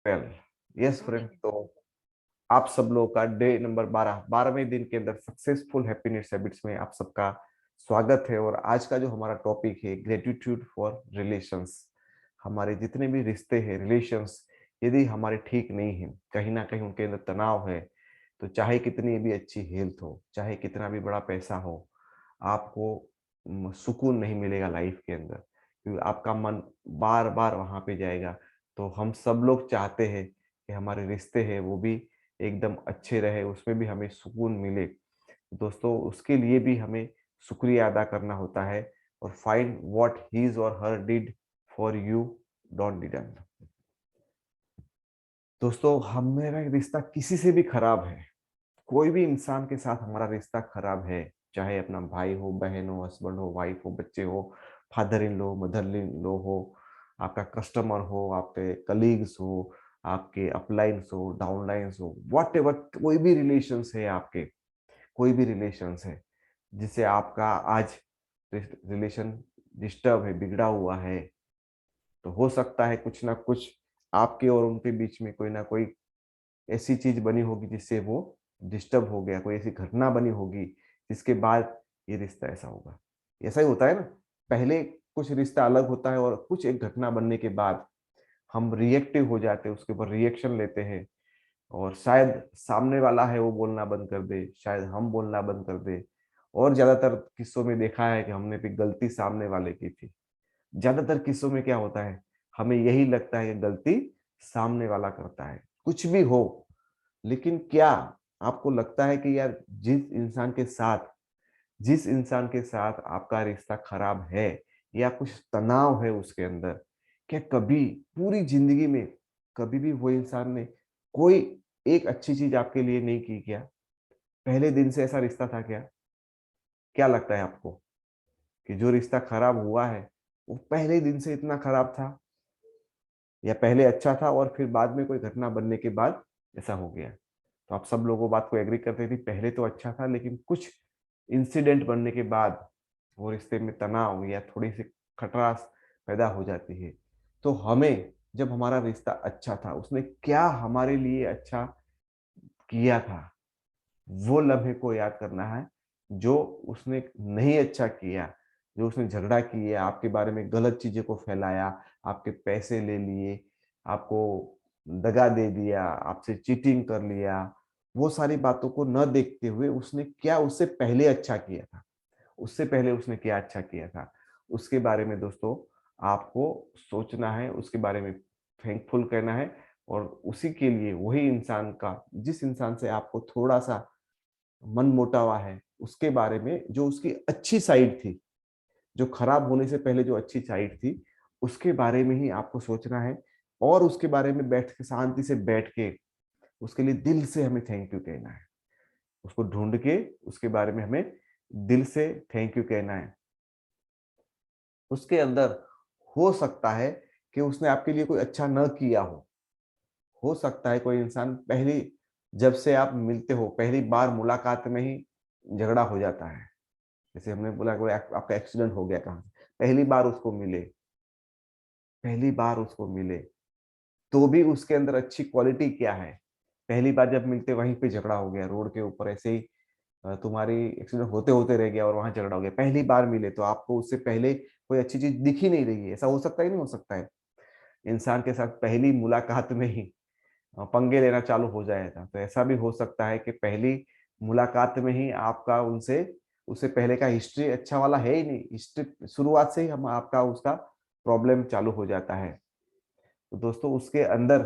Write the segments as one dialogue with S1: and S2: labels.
S1: Well, yes friend, तो आप सब लोगों का डे नंबर 12वें दिन के अंदर सक्सेसफुल हैप्पीनेस हैबिट्स में आप सबका स्वागत है। और आज का जो हमारा टॉपिक है ग्रेटिट्यूड फॉर रिलेशंस। हमारे जितने भी रिश्ते हैं, रिलेशंस, यदि हमारे ठीक नहीं है, कहीं ना कहीं उनके अंदर तनाव है, तो चाहे कितनी भी अच्छी हेल्थ हो, चाहे कितना भी बड़ा पैसा हो, आपको सुकून नहीं मिलेगा लाइफ के अंदर, क्योंकि आपका मन बार बार वहां पे जाएगा। तो हम सब लोग चाहते हैं कि हमारे रिश्ते हैं वो भी एकदम अच्छे रहे, उसमें भी हमें सुकून मिले। दोस्तों, उसके लिए भी हमें शुक्रिया अदा करना होता है। और फाइंड व्हाट हिज और her did for you, don't didn't. दोस्तों, हमारा रिश्ता किसी से भी खराब है, कोई भी इंसान के साथ हमारा रिश्ता खराब है, चाहे अपना भाई हो, बहन हो, हस्बैंड हो, वाइफ हो, बच्चे हो, father in low, mother in लो हो, आपका कस्टमर हो, आपके कलीग्स हो, आपके अपलाइंस हो, डाउनलाइंस हो, वॉट एवर, कोई भी रिलेशंस है आपके, कोई भी रिलेशंस है जिससे आपका आज रिलेशन डिस्टर्ब है, बिगड़ा हुआ है, तो हो सकता है कुछ ना कुछ आपके और उनके बीच में कोई ना कोई ऐसी चीज बनी होगी जिससे वो डिस्टर्ब हो गया, कोई ऐसी घटना बनी होगी जिसके बाद ये रिश्ता ऐसा होगा। ऐसा ही होता है ना, पहले कुछ रिश्ता अलग होता है और कुछ एक घटना बनने के बाद हम रिएक्टिव हो जाते हैं, उसके ऊपर रिएक्शन लेते हैं, और शायद सामने वाला है वो बोलना बंद कर दे, शायद हम बोलना बंद कर दे। और ज्यादातर किस्सों में देखा है कि हमने भी गलती सामने वाले की थी। ज्यादातर किस्सों में क्या होता है, हमें यही लगता है कि गलती सामने वाला करता है, कुछ भी हो। लेकिन क्या आपको लगता है कि यार जिस इंसान के साथ आपका रिश्ता खराब है या कुछ तनाव है उसके अंदर, क्या कभी पूरी जिंदगी में कभी भी वो इंसान ने कोई एक अच्छी चीज आपके लिए नहीं की क्या? पहले दिन से ऐसा रिश्ता था क्या? क्या लगता है आपको कि जो रिश्ता खराब हुआ है वो पहले दिन से इतना खराब था, या पहले अच्छा था और फिर बाद में कोई घटना बनने के बाद ऐसा हो गया? तो आप सब लोगों बात को एग्री करते थे, पहले तो अच्छा था लेकिन कुछ इंसिडेंट बनने के बाद वो रिश्ते में तनाव या थोड़ी सी खटरास पैदा हो जाती है। तो हमें, जब हमारा रिश्ता अच्छा था, उसने क्या हमारे लिए अच्छा किया था, वो लम्हे को याद करना है। जो उसने नहीं अच्छा किया, जो उसने झगड़ा किया, आपके बारे में गलत चीजें को फैलाया, आपके पैसे ले लिए, आपको दगा दे दिया, आपसे चीटिंग कर लिया, वो सारी बातों को न देखते हुए उसने क्या उससे पहले अच्छा किया था, उससे पहले उसने क्या अच्छा किया था, उसके बारे में दोस्तों आपको सोचना है, उसके बारे में थैंकफुल कहना है। और उसी के लिए वही इंसान का, जिस इंसान से आपको थोड़ा सा मन मोटावा है, उसके बारे में जो उसकी अच्छी साइड थी, जो खराब होने से पहले जो अच्छी साइड थी, उसके बारे में ही आपको सोचना है। और उसके बारे में बैठ के, शांति से बैठ के, उसके लिए दिल से हमें थैंक यू कहना है। उसको ढूंढ के उसके बारे में हमें दिल से थैंक यू कहना है। उसके अंदर हो सकता है कि उसने आपके लिए कोई अच्छा न किया हो सकता है कोई इंसान पहली, जब से आप मिलते हो पहली बार मुलाकात में ही झगड़ा हो जाता है। जैसे हमने बोला कोई आपका एक्सीडेंट हो गया, कहाँ से पहली बार उसको मिले, पहली बार उसको मिले, तो भी उसके अंदर अच्छी क्वालिटी क्या है? पहली बार जब मिलते वहीं पे झगड़ा हो गया, रोड के ऊपर ऐसे ही तुम्हारी एक्सीडेंट होते होते रह गया और वहां झगड़ा हो गया। पहली बार मिले तो आपको उससे पहले कोई अच्छी चीज दिख ही नहीं रही है, ऐसा हो सकता है? नहीं हो सकता है? इंसान के साथ पहली मुलाकात में ही पंगे लेना चालू हो जाएगा, तो ऐसा भी हो सकता है कि पहली मुलाकात में ही आपका उनसे, उससे पहले का हिस्ट्री अच्छा वाला है ही नहीं, हिस्ट्री शुरुआत से ही हम आपका उसका प्रॉब्लम चालू हो जाता है। तो दोस्तों, उसके अंदर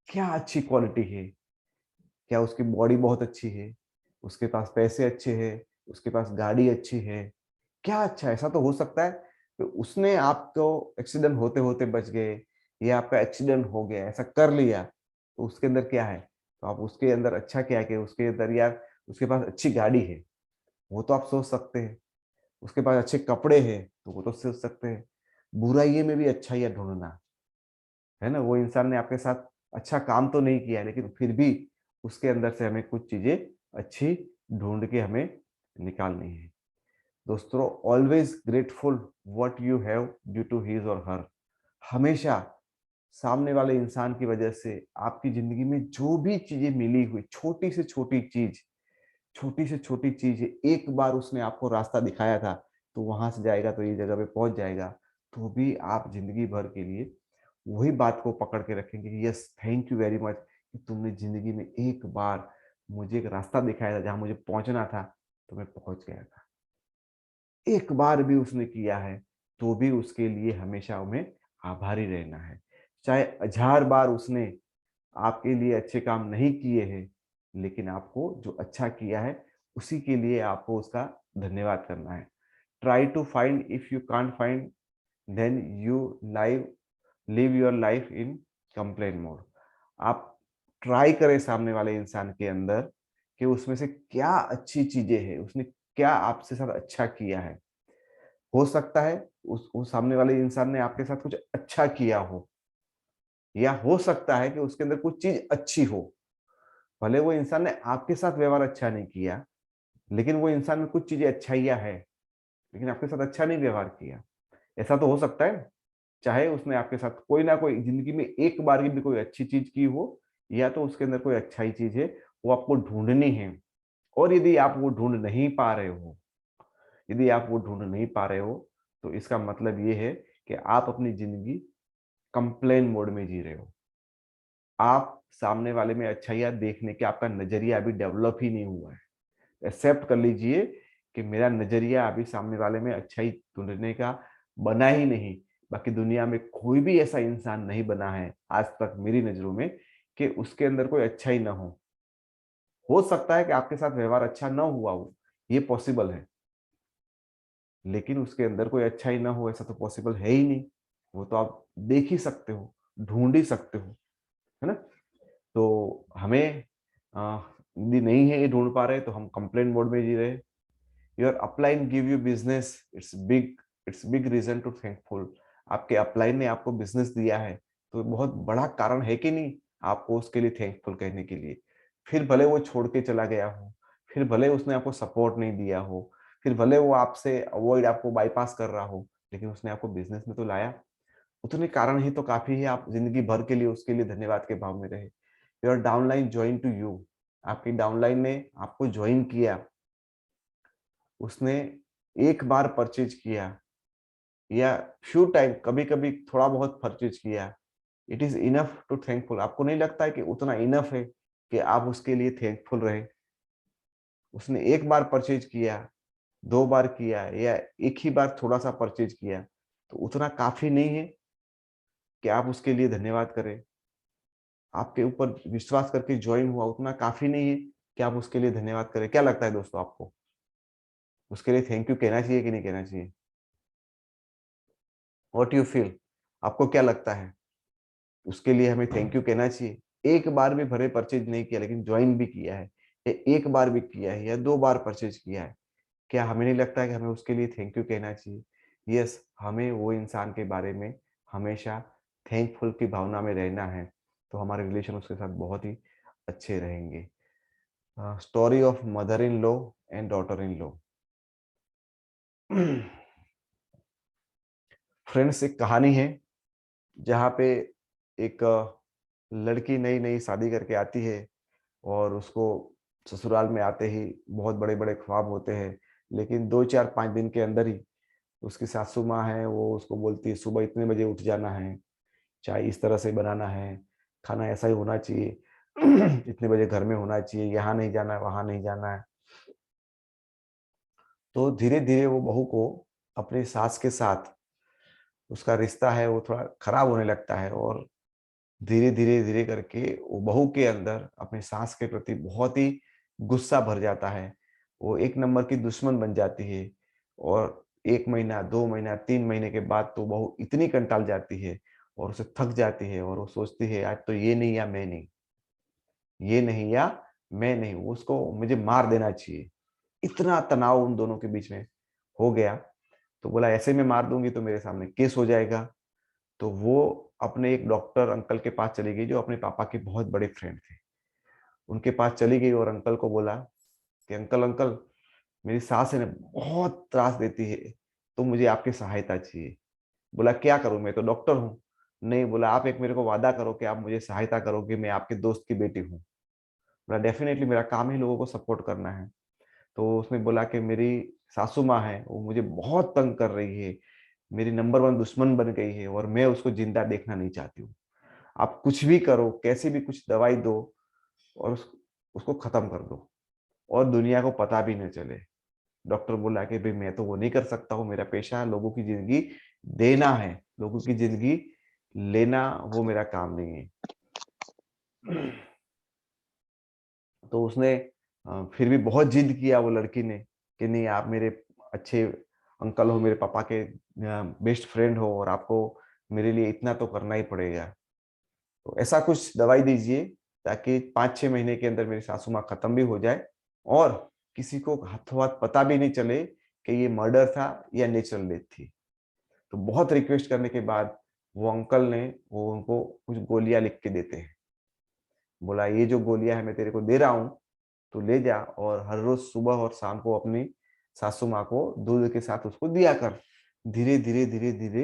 S1: क्या अच्छी क्वालिटी है? क्या उसकी बॉडी बहुत अच्छी है, उसके पास पैसे अच्छे हैं, उसके पास गाड़ी अच्छी है? क्या अच्छा है? ऐसा तो हो सकता है कि उसने आपको एक्सीडेंट होते होते बच गए, या आपका एक्सीडेंट हो गया, ऐसा कर लिया, तो उसके अंदर क्या है? तो आप उसके अंदर अच्छा क्या है कि उसके अंदर यार उसके पास अच्छी गाड़ी है, वो तो आप सोच सकते हैं। उसके पास अच्छे कपड़े हैं, तो वो तो सोच सकते हैं। बुराइयों में भी अच्छाइयाँ ढूंढना, है ना? वो इंसान ने आपके साथ अच्छा काम तो नहीं किया, लेकिन फिर भी उसके अंदर से हमें कुछ चीजें अच्छी ढूंढ के हमें निकालनी है। दोस्तों, always grateful what you have due to his और हर। हमेशा सामने वाले इंसान की वजह से आपकी ज़िंदगी में जो भी चीज़ें मिली हुई, छोटी से छोटी चीज़, एक बार उसने आपको रास्ता दिखाया था, तो वहाँ से जाएगा तो ये जगह पे पहुँच जाएगा, तो भी आप ज़िंदगी भर के लिए वही बात को पकड़ के रखेंगे कि yes, thank you very much कि तुमने ज़िंदगी में एक बार मुझे एक रास्ता दिखाया था, जहाँ मुझे पहुँचना था, तो मैं पहुँच गया था। एक बार भी उसने किया है, तो भी उसके लिए हमेशा हमें आभारी रहना है। चाहे हज़ार बार उसने आपके लिए अच्छे काम नहीं किए हैं, लेकिन आपको जो अच्छा किया है, उसी के लिए आपको उसका धन्यवाद करना है। Try to find, if you can't find, then you live your life in complain mode. आप ट्राई करें सामने वाले इंसान के अंदर कि उसमें से क्या अच्छी चीज़ें हैं, उसने क्या आपके साथ अच्छा किया है। हो सकता है उस सामने वाले इंसान ने आपके साथ कुछ अच्छा किया हो, या हो सकता है कि उसके अंदर कुछ चीज़ अच्छी हो। भले वो इंसान ने आपके साथ व्यवहार अच्छा नहीं किया, लेकिन वो इंसान में कुछ चीज़ें अच्छाइयाँ हैं, लेकिन आपके साथ अच्छा नहीं व्यवहार किया। ऐसा तो हो सकता है, चाहे उसने आपके साथ कोई ना कोई ज़िंदगी में एक बार की भी कोई अच्छी चीज़ की हो, या तो उसके अंदर कोई अच्छाई चीज़ है, वो आपको ढूँढनी है। और यदि आप वो ढूँढ नहीं पा रहे हो, तो इसका मतलब ये है कि आप अपनी ज़िंदगी कंप्लेन मोड में जी रहे हो। आप सामने वाले में अच्छाइयाँ देखने के आपका नज़रिया अभी डेवलप ही नहीं हुआ है। एक्सेप्ट कर लीजिए कि मेरा नज़रिया अभी सामने वाले में अच्छाई ढूँढने का बना ही नहीं। बाकी दुनिया में कोई भी ऐसा इंसान नहीं बना है आज तक मेरी नज़रों में कि उसके अंदर कोई अच्छाई ना हो। हो सकता है कि आपके साथ व्यवहार अच्छा ना हुआ हो, ये पॉसिबल है। लेकिन उसके अंदर कोई अच्छाई ना हो, ऐसा तो पॉसिबल है ही नहीं। वो तो आप देख ही सकते हो, ढूँढ ही सकते हो, है ना? तो हमें अ, यदि नहीं है ये ढूँढ पा रहे, तो हम कंप्लेंट मोड में जी रहे हैं। Your upline give you business, it's big reason to thankful. आपके अपलाइन ने आपको बिजनेस दिया है, तो बहुत बड़ा कारण है कि नहीं आपको उसके लिए थैंकफुल कहने के लिए। फिर भले वो छोड़ के चला गया हो, फिर भले उसने आपको सपोर्ट नहीं दिया हो, फिर भले वो आपसे अवॉइड आपको बाईपास कर रहा हो, लेकिन उसने आपको बिजनेस में तो लाया। उतने कारण ही तो काफी है, आप जिंदगी भर के लिए उसके लिए धन्यवाद के भाव में रहे। Your downline join to you, आपकी डाउनलाइन ने आपको ज्वाइन किया, उसने एक बार परचेज किया, या फ्यू टाइम कभी-कभी थोड़ा बहुत परचेज किया, it is enough to thankful. आपको नहीं लगता है कि उतना इनफ है कि आप उसके लिए थैंकफुल रहें? उसने 1 बार परचेज किया, 2 बार किया, या एक ही बार थोड़ा-सा परचेज किया, तो उतना काफ़ी नहीं है कि आप उसके लिए धन्यवाद करें? आपके ऊपर विश्वास करके जॉइन हुआ, उतना काफ़ी नहीं है कि आप उसके लिए धन्यवाद करें? क्या लगता है दोस्तों आपको? उसके लिए थैंक यू कहना चाहिए कि नहीं कहना चाहिए? What you feel? आपको क्या लगता है? उसके लिए हमें थैंक यू कहना चाहिए? एक बार भी भले परचेज़ नहीं किया, लेकिन जॉइन भी किया है, या एक बार भी किया है, या 2 बार परचेज़ किया है, क्या हमें नहीं लगता है कि हमें उसके लिए थैंक यू कहना चाहिए? यस, हमें वो इंसान के बारे में हमेशा थैंकफुल की भावना में रहना है, तो हमारे रिलेशन उसके साथ बहुत ही अच्छे रहेंगे। Story of mother in law and daughter in law. Friends, एक कहानी है जहाँ पे एक लड़की नई-नई शादी करके आती है, और उसको ससुराल में आते ही बहुत बड़े-बड़े ख्वाब होते हैं। लेकिन 2, 4, 5 दिन के अंदर ही उसकी सासू माँ है, वो उसको बोलती है सुबह इतने बजे उठ जाना है, चाय इस तरह से बनाना है, खाना ऐसा ही होना चाहिए, इतने बजे घर में होना चाहिए, यहाँ नहीं जाना है, वहाँ नहीं जाना है। तो धीरे-धीरे वो बहू को अपनी सास के साथ उसका रिश्ता है वो थोड़ा खराब होने लगता है, और धीरे करके वो बहू के अंदर अपनी सास के प्रति बहुत ही गुस्सा भर जाता है। वो एक नंबर की दुश्मन बन जाती है, और 1 महीना, 2 महीना, 3 महीने के बाद तो बहू इतनी कंटाल जाती है और उसे थक जाती है, और वो सोचती है आज तो ये नहीं या मैं नहीं, ये नहीं या मैं नहीं, उसको मुझे मार देना चाहिए। इतना तनाव उन दोनों के बीच में हो गया, तो बोला ऐसे में मार दूँगी तो मेरे सामने केस हो जाएगा। तो वो अपने एक डॉक्टर अंकल के पास चली गई, जो अपने पापा के बहुत बड़े फ्रेंड थे। उनके पास चली गई और अंकल को बोला कि अंकल, अंकल, मेरी सास है ना बहुत त्रास देती है, तो मुझे आपकी सहायता चाहिए। बोला क्या करूँ, मैं तो डॉक्टर हूँ। नहीं, बोला आप एक मेरे को वादा करो कि आप मुझे सहायता करोगे, मैं आपके दोस्त की बेटी हूँ। बोला डेफ़िनेटली मेरा काम ही लोगों को सपोर्ट करना है। तो उसने बोला कि मेरी सासू माँ है, वो मुझे बहुत तंग कर रही है, मेरी नंबर 1 दुश्मन बन गई है और मैं उसको ज़िंदा देखना नहीं चाहती हूँ। आप कुछ भी करो, कैसी भी कुछ दवाई दो और उसको खत्म कर दो और दुनिया को पता भी ना चले। डॉक्टर बोला कि भई मैं तो वो नहीं कर सकता हूँ, मेरा पेशा लोगों की ज़िंदगी देना है, लोगों की ज़िंदगी लेना वो मेरा काम नहीं है। तो उसने फिर भी बहुत ज़िद किया वो लड़की ने कि नहीं आप मेरे अच्छे अंकल हो, मेरे पापा के बेस्ट फ्रेंड हो और आपको मेरे लिए इतना तो करना ही पड़ेगा। तो ऐसा कुछ दवाई दीजिए ताकि 5-6 महीने के अंदर मेरी सासू माँ खत्म भी हो जाए और किसी को हाथों-हाथ पता भी नहीं चले कि ये मर्डर था या नेचुरल डेथ थी। तो बहुत रिक्वेस्ट करने के बाद वो अंकल ने वो उनको कुछ गोलियाँ लिख के देते हैं। बोला ये जो गोलियाँ है मैं तेरे को दे रहा हूँ, तू ले जा और हर रोज़ सुबह और शाम को अपनी सासू माँ को दूध के साथ उसको दिया कर। धीरे-धीरे, धीरे-धीरे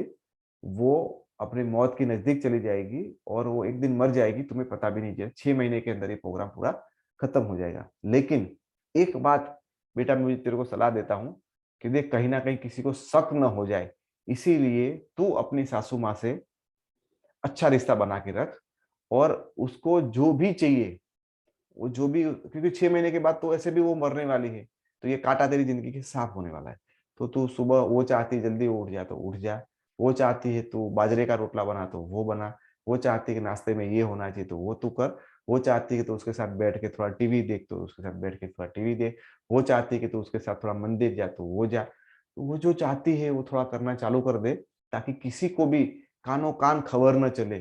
S1: वो अपनी मौत के नज़दीक चली जाएगी और वो एक दिन मर जाएगी, तुम्हें पता भी नहीं चलेगा। 6 महीने के अंदर ये प्रोग्राम पूरा खत्म हो जाएगा। लेकिन एक बात बेटा मैं तेरे को सलाह देता हूँ कि देख कहीं न कहीं किसी को शक ना हो जाए, इसीलिए तू अपनी सासू माँ से अच्छा रिश्ता बना के रख और उसको जो भी चाहिए वो जो भी क्योंकि 6 महीने के बाद तो ऐसे भी वो मरने वाली है, तो ये काँटा तेरी ज़िंदगी के साफ होने वाला है। तो तू सुबह वो चाहती है जल्दी उठ जा तो उठ जा, वो चाहती है तू बाजरे का रोटला बना तो वो बना, वो चाहती है कि नाश्ते में ये होना चाहिए तो वो तू कर, वो चाहती है कि तू उसके साथ बैठ के थोड़ा टीवी देख तो उसके साथ बैठ के थोड़ा टीवी देख, वो चाहती है कि तू उसके साथ थोड़ा मंदिर जा तो वो जा। तो वो जो चाहती है वो थोड़ा करना चालू कर दे, ताकि किसी को भी कानो-कान खबर ना चले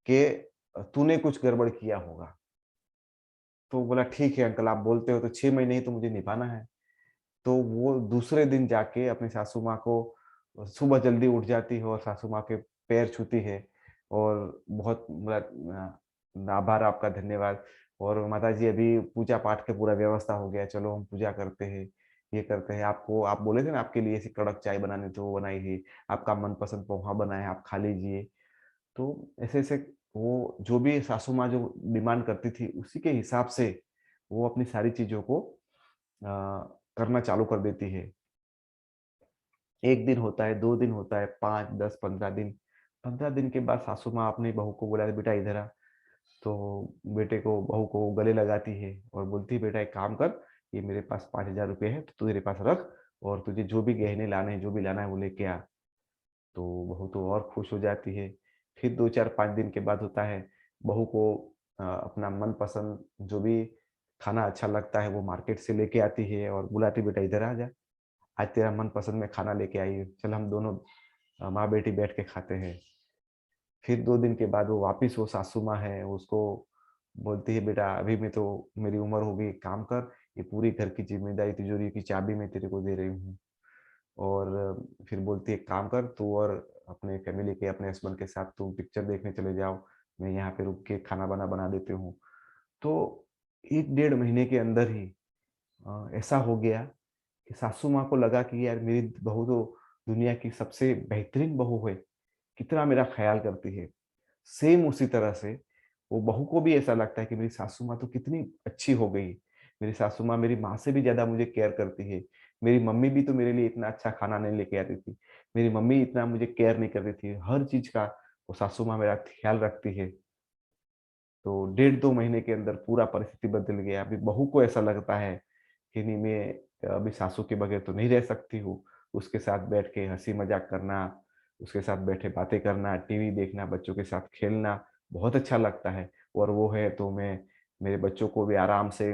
S1: कि तूने कुछ गड़बड़ किया होगा। तो बोला ठीक है अंकल आप बोलते हो तो 6 महीने ही तो मुझे निभाना है। तो वो दूसरे दिन जाके अपनी सासू माँ को सुबह जल्दी उठ जाती है और सासू माँ के पैर छूती है और बहुत बोला आभार आपका धन्यवाद और माताजी अभी पूजा पाठ का पूरा व्यवस्था हो गया है, चलो हम पूजा करते हैं, ये करते हैं। आपको आप बोले थे ना आपके लिए ऐसी कड़क चाय बनानी थी वो बनाई है, आपका मनपसंद पोहा बना है आप खा लीजिए। तो ऐसे-ऐसे वो जो भी सासू माँ जो डिमांड करती थी, उसी के हिसाब से वो अपनी सारी चीज़ों को करना चालू कर देती है। 1 दिन होता है, 2 दिन होता है, 5, 10, 15 दिन। 15 दिन के बाद सासू माँ अपनी बहू को बुलाती, "बेटा इधर आ।" तो बेटे को बहू को गले लगाती है और बोलती है, "बेटा एक काम कर, ये मेरे पास 5000 रुपए है, तो तू तेरे पास रख और तुझे जो भी गहने लाने हैं, जो भी लाना है, वो लेके आ।" तो बहू तो और खुश हो जाती है। फिर 2, 4, 5 दिन के बाद होता है, बहू को अपना मनपसंद जो भी खाना अच्छा लगता है वो मार्केट से लेके आती है और बुलाती बेटा इधर आ जा, आज तेरा मनपसंद मैं खाना लेके आई हूँ, चल हम दोनों माँ-बेटी बैठ के खाते हैं। फिर 2 दिन के बाद वो वापिस वो सासू माँ है, उसको बोलती है बेटा अभी मैं तो मेरी उम्र हो गई, एक काम कर, ये पूरी घर की ज़िम्मेदारी तिजोरी की चाबी मैं तेरे को दे रही हूँ। और फिर बोलती है, "एक काम कर तू और अपने फैमिली के अपने हस्बैंड के साथ तुम पिक्चर देखने चले जाओ, मैं यहाँ पे रुक के खाना-वाना बना देती हूँ।" तो 1 डेढ़ महीने के अंदर ही ऐसा हो गया कि सासू माँ को लगा कि यार मेरी बहू तो दुनिया की सबसे बेहतरीन बहू है, कितना मेरा ख़्याल करती है। सेम उसी तरह से वो बहू को भी ऐसा लगता है कि मेरी सासू माँ तो कितनी अच्छी हो गई। मेरी सासू माँ मेरी माँ से भी ज़्यादा मुझे केयर करती है। मेरी मम्मी भी तो मेरे लिए इतना अच्छा खाना नहीं लेके आती थी। मेरी मम्मी इतना मुझे केयर नहीं करती थी। हर चीज़ का वो सासू माँ मेरा ख़्याल रखती है। तो डेढ़ 2 महीने के अंदर पूरा परिस्थिति बदल गया। अभी बहू को ऐसा लगता है कि नहीं मैं अभी सासू के बगैर तो नहीं रह सकती हूँ। उसके साथ बैठ के हँसी-मज़ाक करना, उसके साथ बैठे बातें करना, टीवी देखना, बच्चों के साथ खेलना बहुत अच्छा लगता है और वो है तो मैं मेरे बच्चों को भी आराम से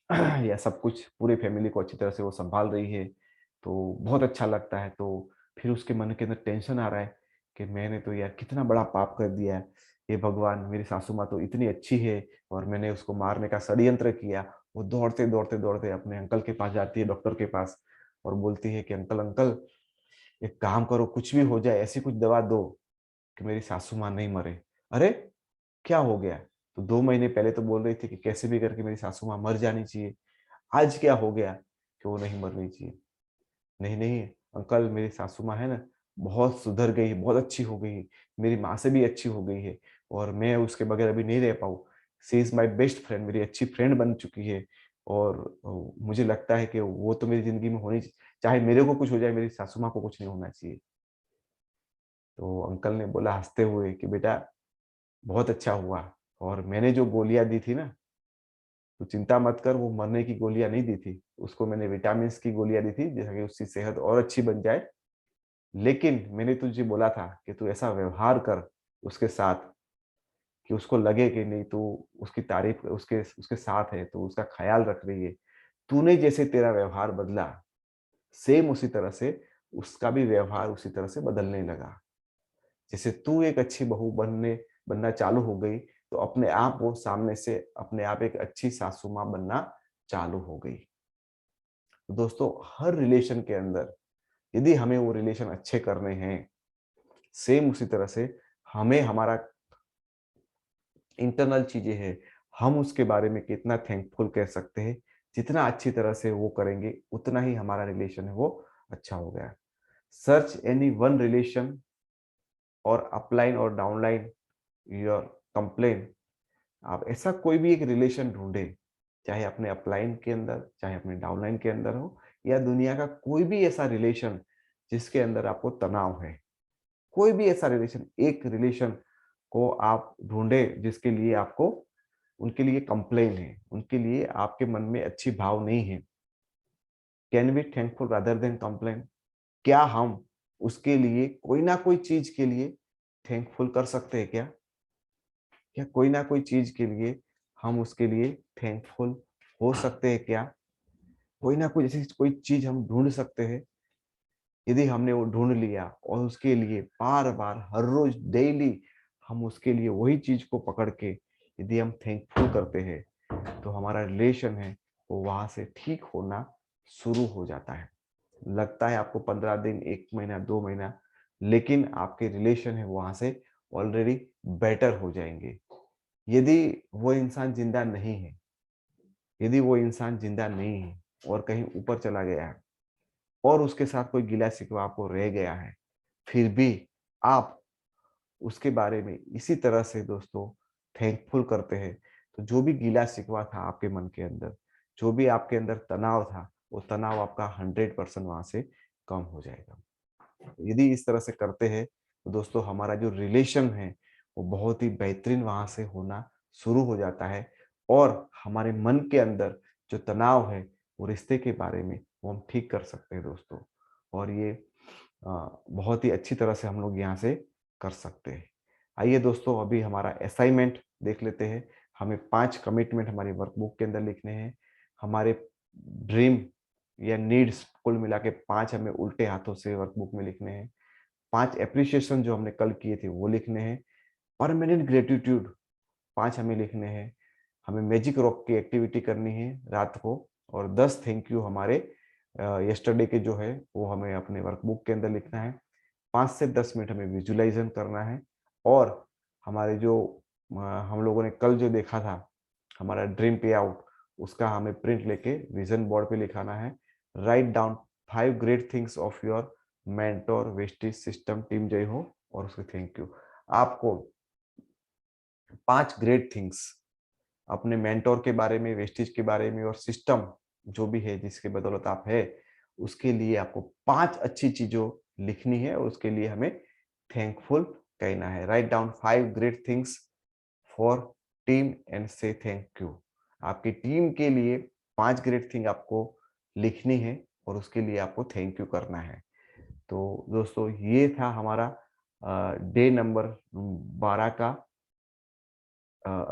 S1: या सब कुछ पूरी फैमिली को अच्छी तरह से वो सँभाल रही है, तो बहुत अच्छा लगता है। तो फिर उसके मन के अंदर टेंशन आ रहा है कि मैंने तो यार कितना बड़ा पाप कर दिया है। हे भगवान! मेरी सासू माँ तो इतनी अच्छी है और मैंने उसको मारने का षड्यंत्र किया। वो दौड़ते, दौड़ते, दौड़ते अपने अंकल के पास जाती है, डॉक्टर के पास और बोलती है कि अंकल, अंकल एक काम करो कुछ भी हो जाए, ऐसी कुछ दवा दो कि मेरी सासू माँ नहीं मरे। अरे! क्या हो गया? तो 2 महीने पहले तो बोल रही थी कि कैसे भी करके मेरी सासू माँ मर जानी चाहिए। आज क्या हो गया कि वो नहीं मरनी चाहिए? नहीं, नहीं अंकल मेरी सासू माँ है ना, बहुत सुधर गई, बहुत अच्छी हो गई, मेरी माँ से भी अच्छी हो गई है और मैं उसके बगैर अभी नहीं रह पाऊँ। She is my best friend, मेरी अच्छी फ्रेंड बन चुकी है और मुझे लगता है कि वो तो मेरी ज़िंदगी में होनी चाहे मेरे को कुछ हो जाए, मेरी सासू माँ को कुछ नहीं होना चाहिए। तो अंकल ने बोला हँसते हुए कि बेटा बहुत अच्छा हुआ और मैंने जो गोलियाँ दी थी ना, तू चिंता मत कर, वो मरने की गोलियाँ नहीं दी थी। उसको मैंने विटामिन्स की गोलियाँ दी थी, जिससे कि उसकी सेहत और अच्छी बन जाए। लेकिन मैंने तुझे बोला था कि तू ऐसा व्यवहार कर उसके साथ कि उसको लगे कि नहीं तू उसकी तारीफ़ उसके उसके साथ है, तू उसका ख़्याल रख रही है। तूने जैसे तेरा व्यवहार बदला, सेम उसी तरह से उसका भी व्यवहार उसी तरह से बदलने लगा। जैसे तू एक अच्छी बहू बनना चालू हो गई, तो अपने आप वो सामने से अपने आप एक अच्छी सासू माँ बनना चालू हो गई। तो दोस्तों हर रिलेशन के अंदर यदि हमें वो रिलेशन अच्छे करने हैं, सेम उसी तरह से हमें हमारा इंटरनल चीज़ें हैं, हम उसके बारे में कितना थैंकफुल कह सकते हैं, जितना अच्छी तरह से वो करेंगे, उतना ही हमारा रिलेशन है वो अच्छा हो गया। सर्च एनी वन रिलेशन और अपलाइन और डाउनलाइन योर कंप्लेन। आप ऐसा कोई भी एक रिलेशन ढूँढें, चाहे अपने अपलाइन के अंदर, चाहे अपने डाउनलाइन के अंदर हो या दुनिया का कोई भी ऐसा रिलेशन जिसके अंदर आपको तनाव है। कोई भी ऐसा रिलेशन, एक रिलेशन को आप ढूँढें जिसके लिए आपको उनके लिए कंप्लेन है, उनके लिए आपके मन में अच्छी भाव नहीं है। Can be thankful rather than complain. क्या हम उसके लिए कोई ना कोई चीज़ के लिए थैंकफुल कर सकते हैं क्या? क्या कोई ना कोई चीज़ के लिए हम उसके लिए थैंकफुल हो सकते हैं क्या? कोई ना कोई ऐसी कोई चीज़ हम ढूँढ सकते हैं, यदि हमने वो ढूँढ लिया और उसके लिए बार-बार हर रोज़ डेली हम उसके लिए वही चीज़ को पकड़ के यदि हम थैंकफुल करते हैं, तो हमारा रिलेशन है वो वहाँ से ठीक होना शुरू हो जाता है। लगता है आपको 15 दिन, 1 महीना, 2 महीना, लेकिन आपके रिलेशन है वहाँ से ऑलरेडी बेटर हो जाएँगे। यदि वो इंसान ज़िंदा नहीं है, यदि वो इंसान ज़िंदा नहीं है और कहीं ऊपर चला गया है और उसके साथ कोई गिला-शिकवा आपको रह गया है, फिर भी आप उसके बारे में इसी तरह से दोस्तों थैंकफुल करते हैं, तो जो भी गिला-शिकवा था आपके मन के अंदर, जो भी आपके अंदर तनाव था, वो तनाव आपका 100% वहाँ से कम हो जाएगा। यदि इस तरह से करते हैं, तो दोस्तों हमारा जो रिलेशन है, वो बहुत ही बेहतरीन वहाँ से होना शुरू हो जाता है और हमारे मन के अंदर जो तनाव है, वो रिश्ते के बारे में वो हम ठीक कर सकते हैं दोस्तों। और ये बहुत ही अच्छी तरह से हम लोग यहाँ से कर सकते हैं। आइए दोस्तों अभी हमारा असाइनमेंट देख लेते हैं। हमें 5 कमिटमेंट हमारी वर्कबुक के अंदर लिखने हैं। हमारे ड्रीम या नीड्स कुल मिला के 5 हमें उल्टे हाथों से वर्कबुक में लिखने हैं। 5 एप्रिसिएशन जो हमने कल किए थे वो लिखने हैं। परमानेंट ग्रैटिट्यूड 5 हमें लिखने हैं। हमें मैजिक रॉक की एक्टिविटी करनी है रात को और 10 थैंक यू हमारे यस्टरडे के जो है वो हमें अपने वर्कबुक के अंदर लिखना है। 5 से 10 मिनट हमें विजुअलाइज़न करना है और हमारे जो हम लोगों ने कल जो देखा था, हमारा ड्रीम पे आउट, उसका हमें प्रिंट लेके विज़न बोर्ड पे लिखाना है। Write down 5 great things of your mentor, Vestige, system, team जय हो और उसके थैंक यू। आपको 5 ग्रेट थिंग्स अपने मेंटर के बारे में, वेस्टीज के बारे में और सिस्टम जो भी है जिसकी बदौलत आप है, उसके लिए आपको 5 अच्छी चीज़ों लिखनी है और उसके लिए हमें थैंकफुल कहना है। Write down 5 great things for team and से थैंक यू। आपकी टीम के लिए 5 ग्रेट थिंग आपको लिखनी है और उसके लिए आपको थैंक यू करना है। तो दोस्तों ये था हमारा डे नंबर 12 का